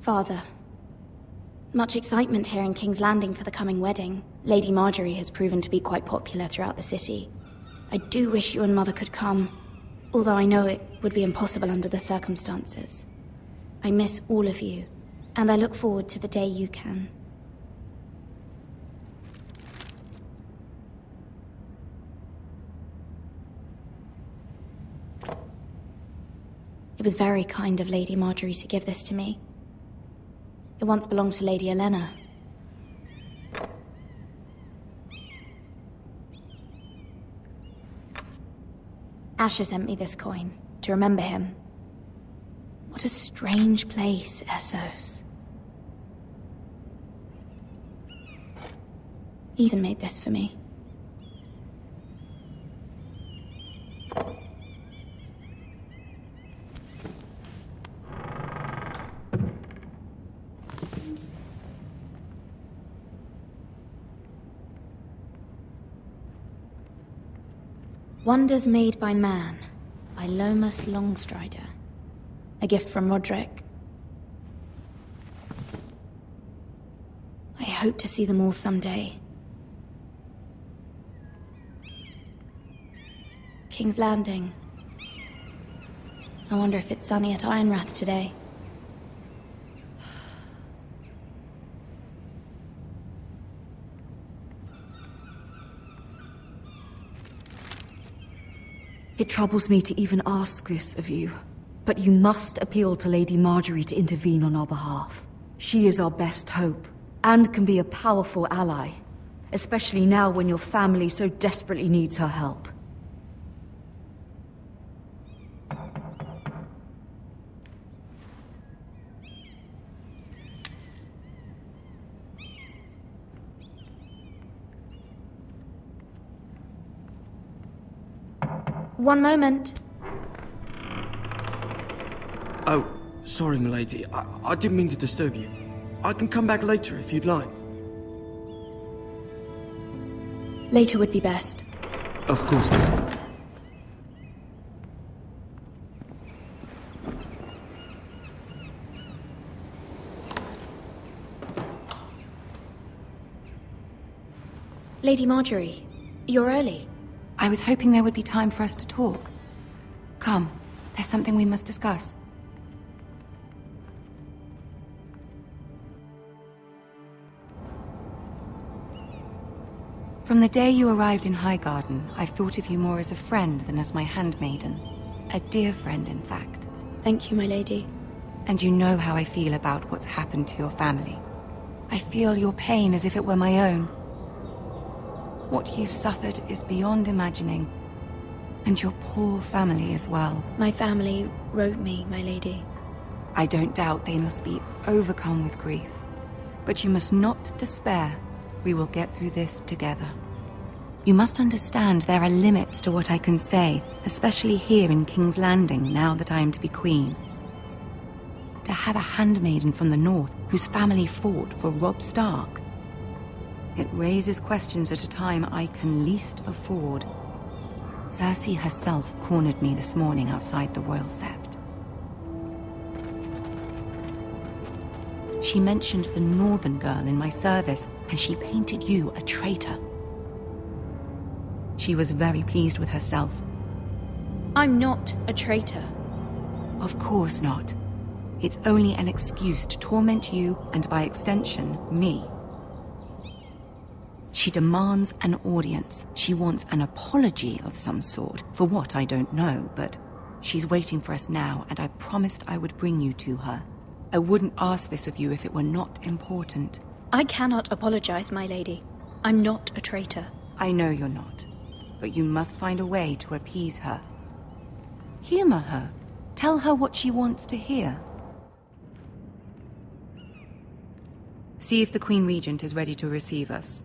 Father. Much excitement here in King's Landing for the coming wedding. Lady Marjorie has proven to be quite popular throughout the city. I do wish you and Mother could come, although I know it would be impossible under the circumstances. I miss all of you, and I look forward to the day you can. It was very kind of Lady Marjorie to give this to me. It once belonged to Lady Elena. Asher sent me this coin, to remember him. What a strange place, Essos. Ethan made this for me. Wonders Made by Man, by Lomas Longstrider. A gift from Roderick. I hope to see them all someday. King's Landing. I wonder if it's sunny at Ironrath today. It troubles me to even ask this of you, but you must appeal to Lady Marjorie to intervene on our behalf. She is our best hope, and can be a powerful ally, especially now when your family so desperately needs her help. One moment. Oh, sorry, milady. I didn't mean to disturb you. I can come back later if you'd like. Later would be best. Of course, ma'am. Lady Marjorie, you're early. I was hoping there would be time for us to talk. Come, there's something we must discuss. From the day you arrived in Highgarden, I've thought of you more as a friend than as my handmaiden. A dear friend, in fact. Thank you, my lady. And you know how I feel about what's happened to your family. I feel your pain as if it were my own. What you've suffered is beyond imagining. And your poor family as well. My family wrote me, my lady. I don't doubt they must be overcome with grief. But you must not despair. We will get through this together. You must understand there are limits to what I can say, especially here in King's Landing, now that I am to be queen. To have a handmaiden from the north whose family fought for Robb Stark. It raises questions at a time I can least afford. Cersei herself cornered me this morning outside the Royal Sept. She mentioned the northern girl in my service, and she painted you a traitor. She was very pleased with herself. I'm not a traitor. Of course not. It's only an excuse to torment you, and by extension, me. She demands an audience. She wants an apology of some sort, for what I don't know, but she's waiting for us now, and I promised I would bring you to her. I wouldn't ask this of you if it were not important. I cannot apologize, my lady. I'm not a traitor. I know you're not, but you must find a way to appease her. Humor her. Tell her what she wants to hear. See if the Queen Regent is ready to receive us.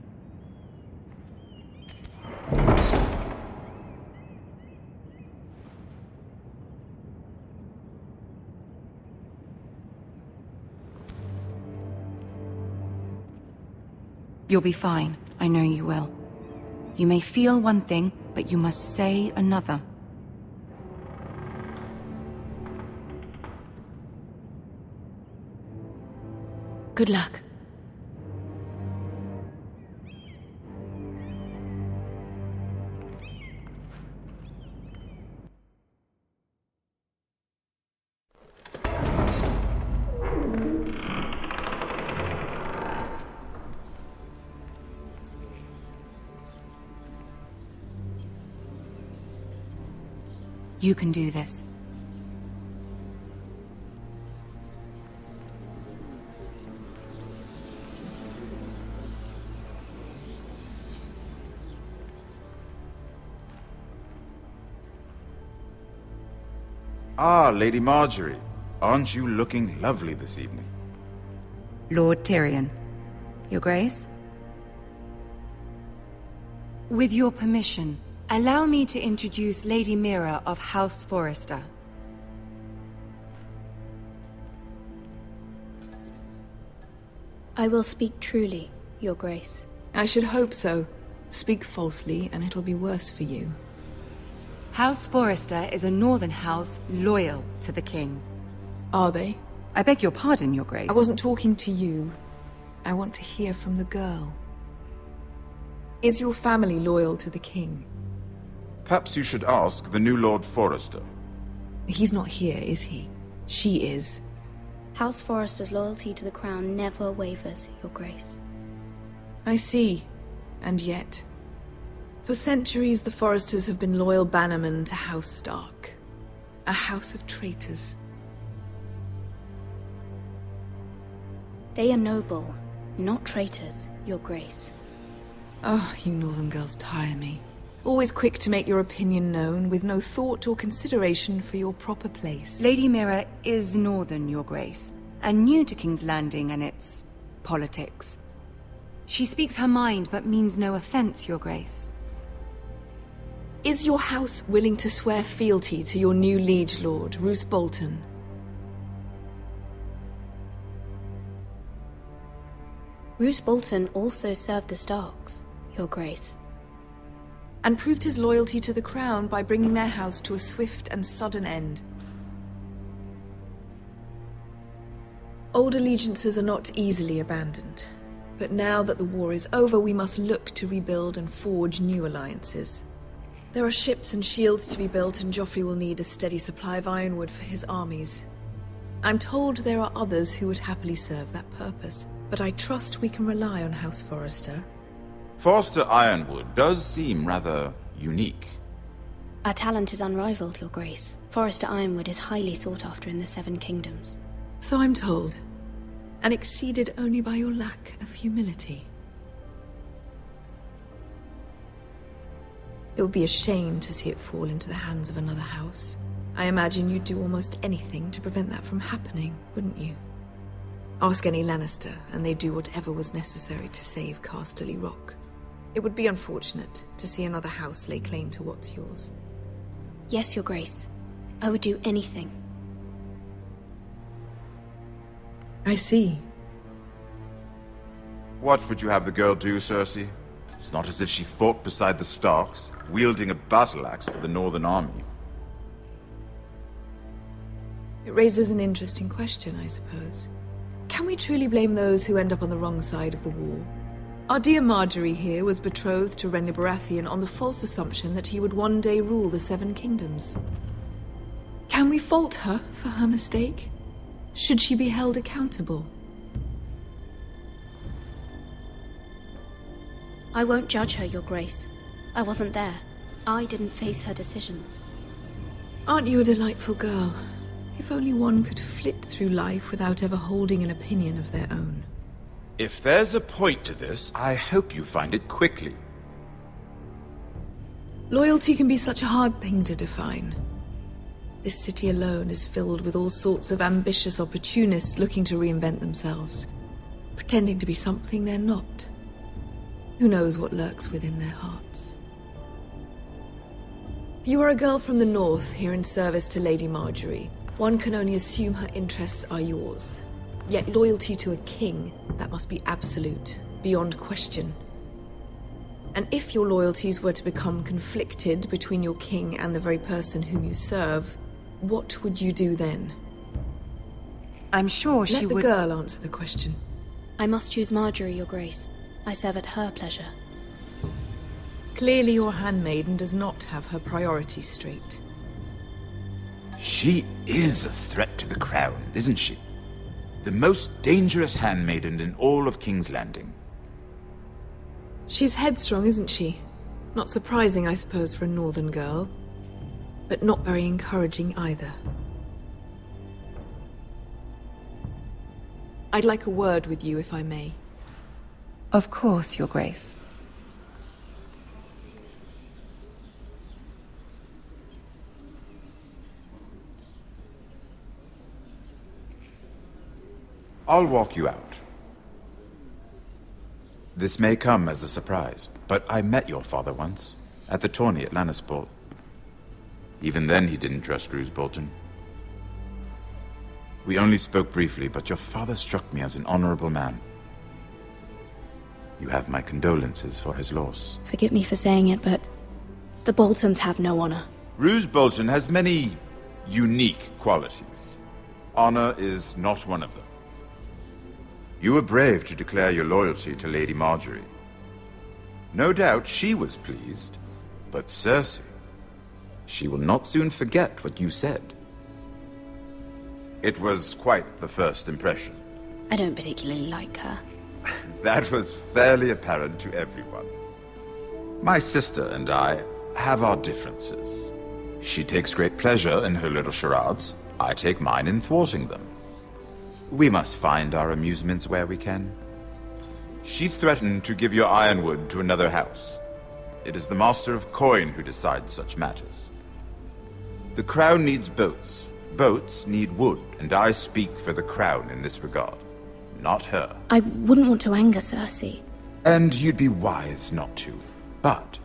You'll be fine. I know you will. You may feel one thing, but you must say another. Good luck. You can do this. Ah, Lady Marjorie. Aren't you looking lovely this evening? Lord Tyrion. Your Grace? With your permission, allow me to introduce Lady Mira of House Forrester. I will speak truly, Your Grace. I should hope so. Speak falsely, and it'll be worse for you. House Forrester is a northern house loyal to the king. Are they? I beg your pardon, Your Grace. I wasn't talking to you. I want to hear from the girl. Is your family loyal to the king? Perhaps you should ask the new Lord Forrester. He's not here, is he? She is. House Forrester's loyalty to the crown never wavers, Your Grace. I see. And yet... For centuries, the Forresters have been loyal bannermen to House Stark. A house of traitors. They are noble, not traitors, Your Grace. Oh, you northern girls tire me. Always quick to make your opinion known, with no thought or consideration for your proper place. Lady Mira is northern, Your Grace, and new to King's Landing and its politics. She speaks her mind, but means no offense, Your Grace. Is your house willing to swear fealty to your new liege lord, Roose Bolton? Roose Bolton also served the Starks, Your Grace. And proved his loyalty to the crown by bringing their house to a swift and sudden end. Old allegiances are not easily abandoned. But now that the war is over, we must look to rebuild and forge new alliances. There are ships and shields to be built, and Joffrey will need a steady supply of ironwood for his armies. I'm told there are others who would happily serve that purpose, but I trust we can rely on House Forrester. Forrester Ironwood does seem rather unique. Our talent is unrivaled, Your Grace. Forrester Ironwood is highly sought after in the Seven Kingdoms. So I'm told. And exceeded only by your lack of humility. It would be a shame to see it fall into the hands of another house. I imagine you'd do almost anything to prevent that from happening, wouldn't you? Ask any Lannister, and they'd do whatever was necessary to save Casterly Rock. It would be unfortunate to see another house lay claim to what's yours. Yes, Your Grace. I would do anything. I see. What would you have the girl do, Cersei? It's not as if she fought beside the Starks, wielding a battle axe for the Northern Army. It raises an interesting question, I suppose. Can we truly blame those who end up on the wrong side of the war? Our dear Marjorie here was betrothed to Renly Baratheon on the false assumption that he would one day rule the Seven Kingdoms. Can we fault her for her mistake? Should she be held accountable? I won't judge her, Your Grace. I wasn't there. I didn't face her decisions. Aren't you a delightful girl? If only one could flit through life without ever holding an opinion of their own. If there's a point to this, I hope you find it quickly. Loyalty can be such a hard thing to define. This city alone is filled with all sorts of ambitious opportunists looking to reinvent themselves, pretending to be something they're not. Who knows what lurks within their hearts? You are a girl from the north here in service to Lady Marjorie. One can only assume her interests are yours. Yet loyalty to a king, that must be absolute, beyond question. And if your loyalties were to become conflicted between your king and the very person whom you serve, what would you do then? I'm sure she Let would... the girl answer the question. I must choose Marjorie, Your Grace. I serve at her pleasure. Clearly your handmaiden does not have her priorities straight. She is a threat to the crown, isn't she? The most dangerous handmaiden in all of King's Landing. She's headstrong, isn't she? Not surprising, I suppose, for a northern girl. But not very encouraging either. I'd like a word with you, if I may. Of course, Your Grace. I'll walk you out. This may come as a surprise, but I met your father once, at the tourney at Lannisport. Even then he didn't trust Roose Bolton. We only spoke briefly, but your father struck me as an honorable man. You have my condolences for his loss. Forgive me for saying it, but the Boltons have no honor. Roose Bolton has many unique qualities. Honor is not one of them. You were brave to declare your loyalty to Lady Marjorie. No doubt she was pleased, but Cersei, she will not soon forget what you said. It was quite the first impression. I don't particularly like her. That was fairly apparent to everyone. My sister and I have our differences. She takes great pleasure in her little charades. I take mine in thwarting them. We must find our amusements where we can. She threatened to give your ironwood to another house. It is the Master of Coin who decides such matters. The Crown needs boats. Boats need wood, and I speak for the Crown in this regard, not her. I wouldn't want to anger Cersei. And you'd be wise not to. But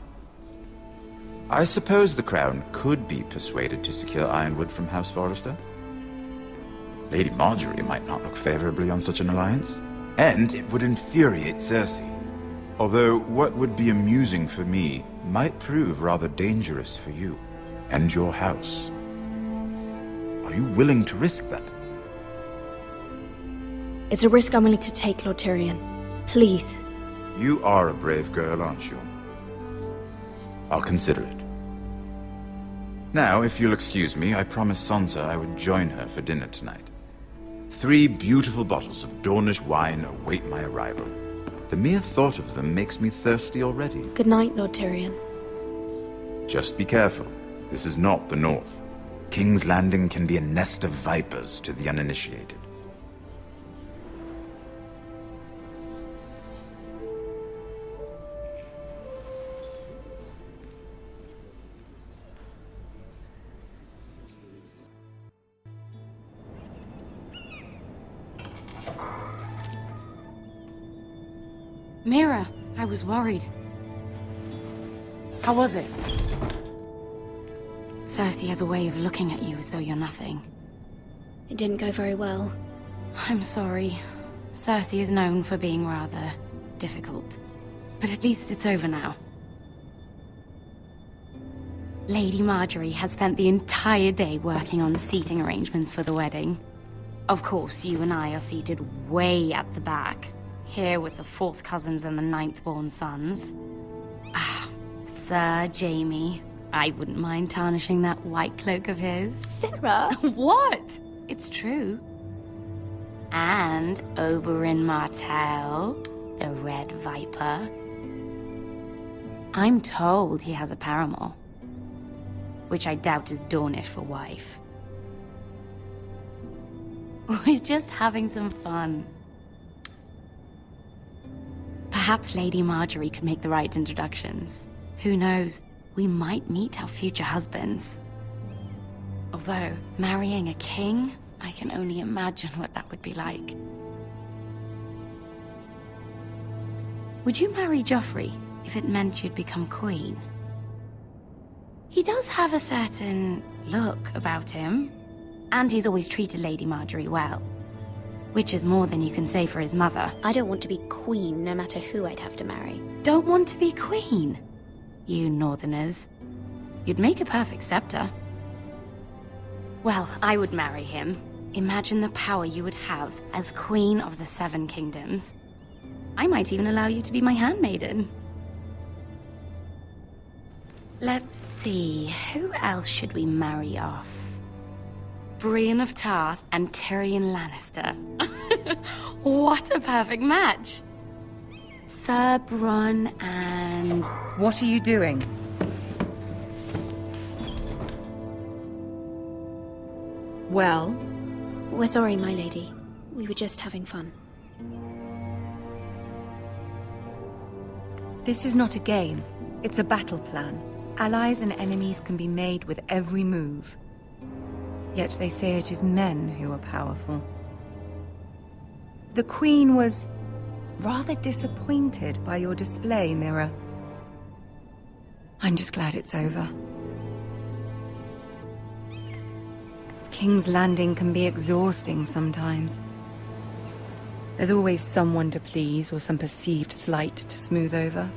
I suppose the Crown could be persuaded to secure ironwood from House Forrester. Lady Marjorie might not look favorably on such an alliance, and it would infuriate Cersei. Although what would be amusing for me might prove rather dangerous for you and your house. Are you willing to risk that? It's a risk I'm willing to take, Lord Tyrion. Please. You are a brave girl, aren't you? I'll consider it. Now, if you'll excuse me, I promised Sansa I would join her for dinner tonight. 3 beautiful bottles of Dornish wine await my arrival. The mere thought of them makes me thirsty already. Good night, Lord Tyrion. Just be careful. This is not the North. King's Landing can be a nest of vipers to the uninitiated. Mira, I was worried. How was it? Cersei has a way of looking at you as though you're nothing. It didn't go very well. I'm sorry. Cersei is known for being rather difficult. But at least it's over now. Lady Marjorie has spent the entire day working on seating arrangements for the wedding. Of course, you and I are seated way at the back. Here with the 4th cousins and the 9th-born sons. Ah, Sir Jaime. I wouldn't mind tarnishing that white cloak of his. Sarah! What? It's true. And Oberyn Martell, the Red Viper. I'm told he has a paramour. Which I doubt is Dornish for wife. We're just having some fun. Perhaps Lady Marjorie could make the right introductions. Who knows? We might meet our future husbands. Although, marrying a king, I can only imagine what that would be like. Would you marry Joffrey if it meant you'd become queen? He does have a certain look about him, and he's always treated Lady Marjorie well. Which is more than you can say for his mother. I don't want to be queen, no matter who I'd have to marry. Don't want to be queen? You northerners. You'd make a perfect scepter. Well, I would marry him. Imagine the power you would have as Queen of the 7 Kingdoms. I might even allow you to be my handmaiden. Let's see, who else should we marry off? Brienne of Tarth and Tyrion Lannister. What a perfect match! Sir Bronn and... What are you doing? Well? We're sorry, my lady. We were just having fun. This is not a game. It's a battle plan. Allies and enemies can be made with every move. Yet they say it is men who are powerful. The Queen was rather disappointed by your display, Mira. I'm just glad it's over. King's Landing can be exhausting sometimes. There's always someone to please or some perceived slight to smooth over.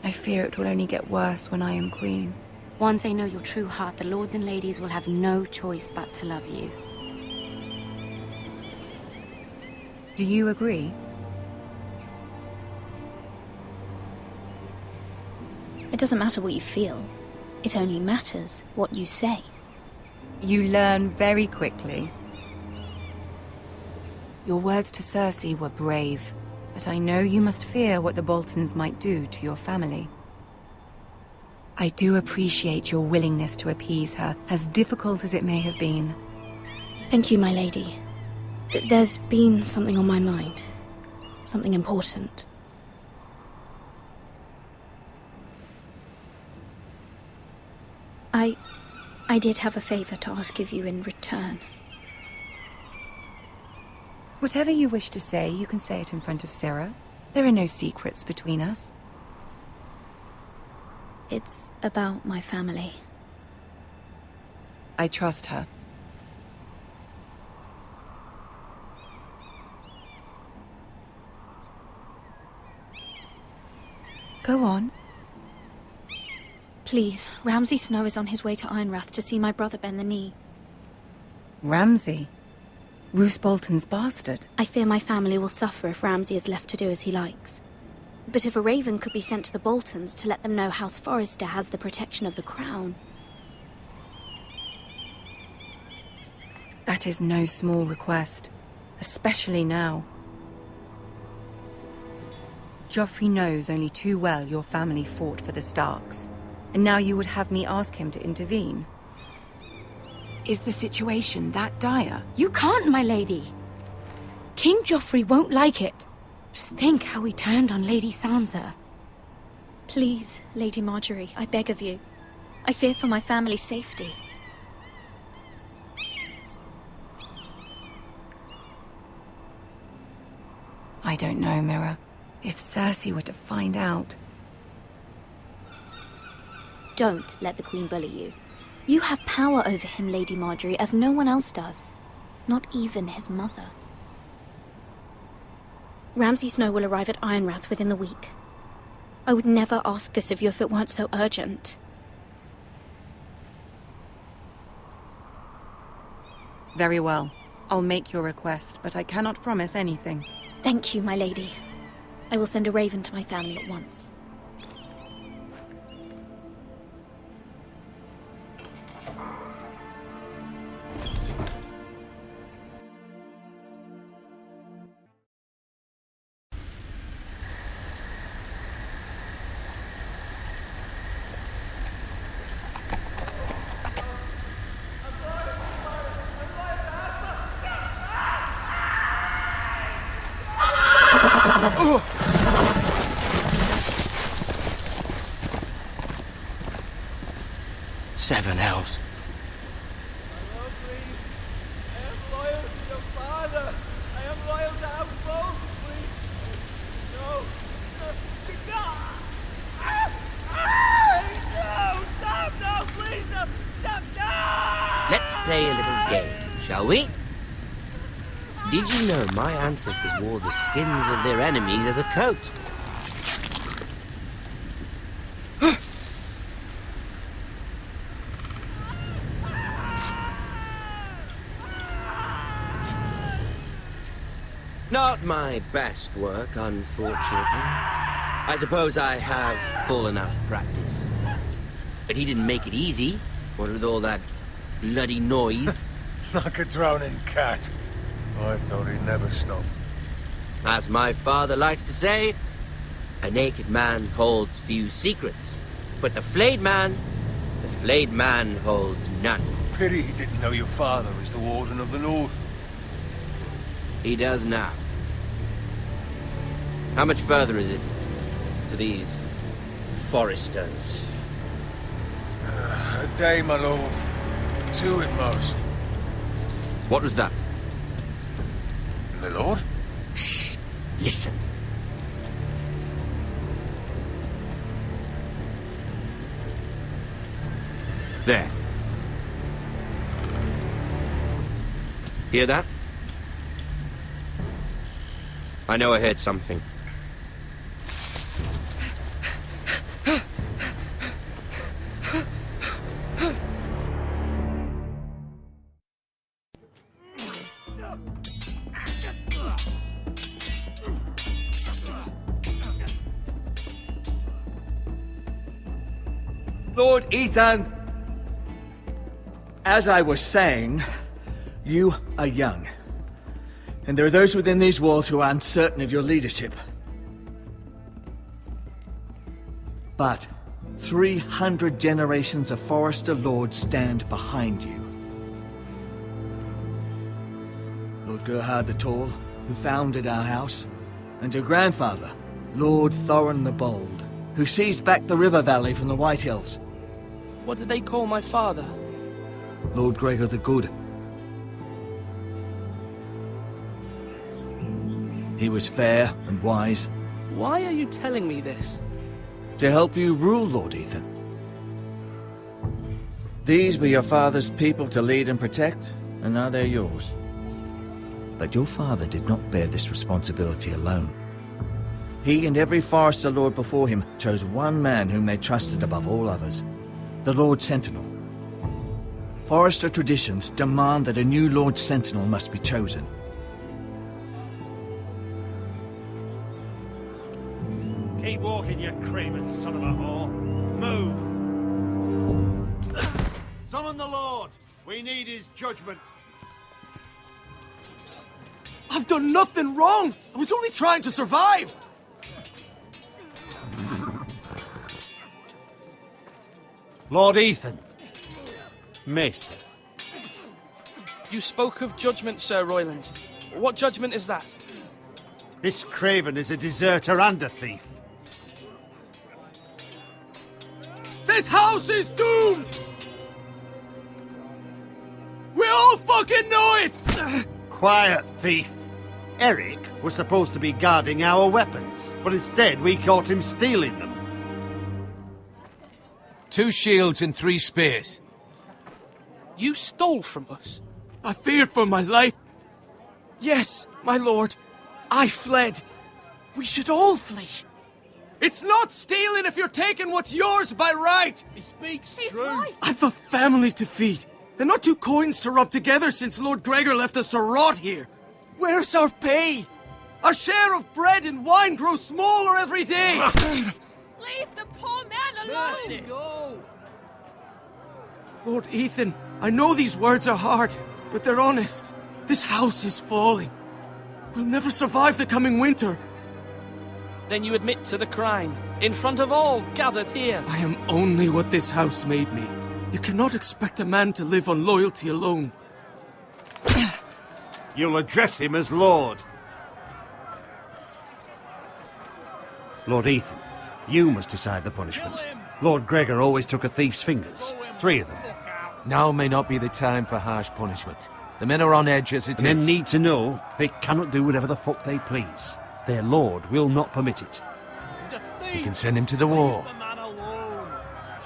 I fear it will only get worse when I am queen. once they know your true heart, the lords and ladies will have no choice but to love you. Do you agree? It doesn't matter what you feel. It only matters what you say. You learn very quickly. Your words to Cersei were brave, but I know you must fear what the Boltons might do to your family. I do appreciate your willingness to appease her, as difficult as it may have been. Thank you, my lady. There's been something on my mind. Something important. I did have a favor to ask of you in return. Whatever you wish to say, you can say it in front of Sarah. There are no secrets between us. It's about my family. I trust her. Go on. Please, Ramsay Snow is on his way to Ironrath to see my brother bend the knee. Ramsay? Roose Bolton's bastard? I fear my family will suffer if Ramsay is left to do as he likes. But if a raven could be sent to the Boltons to let them know House Forrester has the protection of the crown... That is no small request, especially now. Joffrey knows only too well your family fought for the Starks, and now you would have me ask him to intervene. Is the situation that dire? You can't, my lady. King Joffrey won't like it. Just think how he turned on Lady Sansa. Please, Lady Marjorie, I beg of you. I fear for my family's safety. I don't know, Mira. If Cersei were to find out... Don't let the Queen bully you. You have power over him, Lady Marjorie, as no one else does. Not even his mother. Ramsay Snow will arrive at Ironrath within the week. I would never ask this of you if it weren't so urgent. Very well. I'll make your request, but I cannot promise anything. Thank you, my lady. I will send a raven to my family at once. Seven hells. I am loyal to your father. I am loyal to our both, please. No. No, stop, no, please, no, stop, no! Let's play a little game, shall we? Did you know my ancestors wore the skins of their enemies as a coat? Not my best work, unfortunately. I suppose I have fallen out of practice. But he didn't make it easy, what with all that bloody noise. Like a drowning cat. I thought he'd never stop. As my father likes to say, a naked man holds few secrets. But the flayed man holds none. Pity he didn't know your father is the Warden of the North. He does now. How much further is it to these foresters? A day, my lord. 2 at most. What was that? My lord? Shh! Listen. There. Hear that? I know I heard something. Lord Ethan, as I was saying, you are young. And there are those within these walls who are uncertain of your leadership. But 300 generations of Forester Lords stand behind you. Lord Gerhard the Tall, who founded our house, and your grandfather, Lord Thorin the Bold, who seized back the river valley from the White Hills. What did they call my father? Lord Gregor the Good. He was fair and wise. Why are you telling me this? To help you rule, Lord Ethan. These were your father's people to lead and protect, and now they're yours. But your father did not bear this responsibility alone. He and every Forester Lord before him chose one man whom they trusted above all others, the Lord Sentinel. Forester traditions demand that a new Lord Sentinel must be chosen. Keep walking, you craven son of a whore. Move! Summon the Lord! We need his judgment. I've done nothing wrong! I was only trying to survive! Lord Ethan. Maester. You spoke of judgment, Sir Royland. What judgment is that? This craven is a deserter and a thief. This house is doomed! We all fucking know it! Quiet, thief. Eric was supposed to be guarding our weapons, but instead we caught him stealing them. 2 shields and 3 spears. You stole from us. I feared for my life. Yes, my lord. I fled. We should all flee. It's not stealing if you're taking what's yours by right. He speaks true. I've a family to feed, and not 2 coins to rub together since Lord Gregor left us to rot here. Where's our pay? Our share of bread and wine grows smaller every day. Leave the poor man alone! Mercy, go! Lord Ethan, I know these words are hard, but they're honest. This house is falling. We'll never survive the coming winter. Then you admit to the crime, in front of all gathered here. I am only what this house made me. You cannot expect a man to live on loyalty alone. You'll address him as Lord. Lord Ethan, you must decide the punishment. Lord Gregor always took a thief's fingers. 3 of them. Now may not be the time for harsh punishment. The men are on edge as it is. Men need to know they cannot do whatever the fuck they please. Their lord will not permit it. He's a thief! We can send him to the war. Leave the man alone.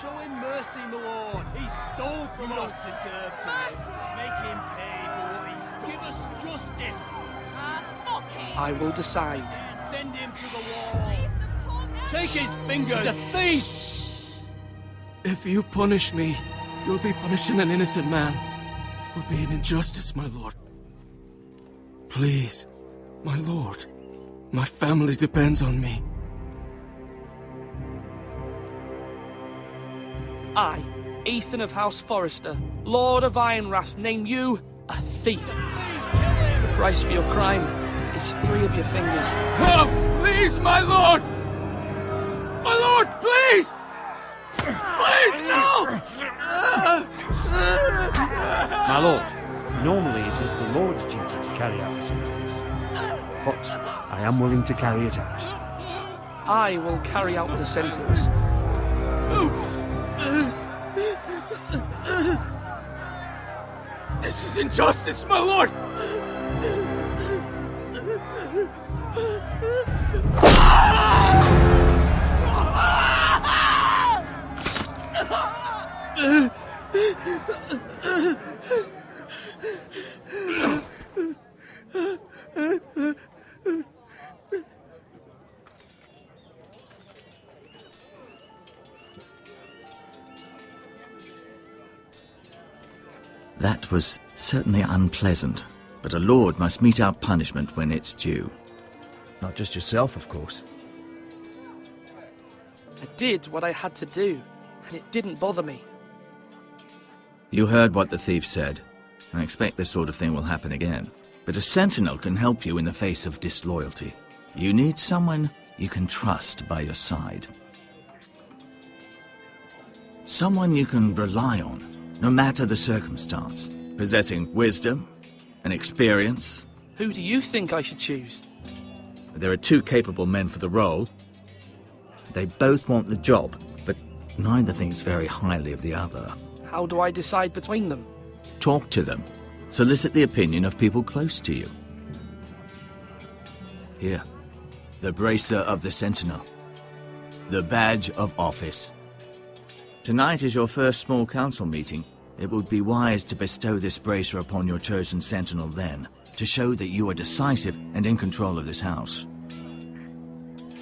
Show him mercy, my lord. He stole from us. Deserve to live. Make him pay for what he stole. Give us justice. Fuck him! I will decide. Send him to the wall. Leave the poor man Take his fingers. He's a thief. If you punish me, you'll be punishing an innocent man. It will be an injustice, my lord. Please, My lord, my family depends on me. I, Ethan of House Forrester, Lord of Ironwrath, name you a thief. The price for your crime is 3 of your fingers. Help! Please, my lord! My lord, please! Please, no! My lord, normally it is the Lord's duty to carry out the sentence, but I am willing to carry it out. I will carry out the sentence. This is injustice, my lord! That was certainly unpleasant, but a lord must mete out punishment when it's due. Not just yourself, of course. I did what I had to do, and it didn't bother me. You heard what the thief said. I expect this sort of thing will happen again. But a sentinel can help you in the face of disloyalty. You need someone you can trust by your side. Someone you can rely on, no matter the circumstance. Possessing wisdom and experience. Who do you think I should choose? There are 2 capable men for the role. They both want the job, but neither thinks very highly of the other. How do I decide between them? Talk to them. Solicit the opinion of people close to you. Here, the bracer of the Sentinel. The badge of office. Tonight is your first small council meeting. It would be wise to bestow this bracer upon your chosen Sentinel then, to show that you are decisive and in control of this house.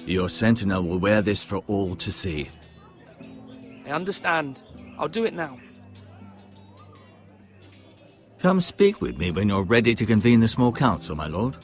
Your Sentinel will wear this for all to see. I understand. I'll do it now. Come speak with me when you're ready to convene the small council, my lord.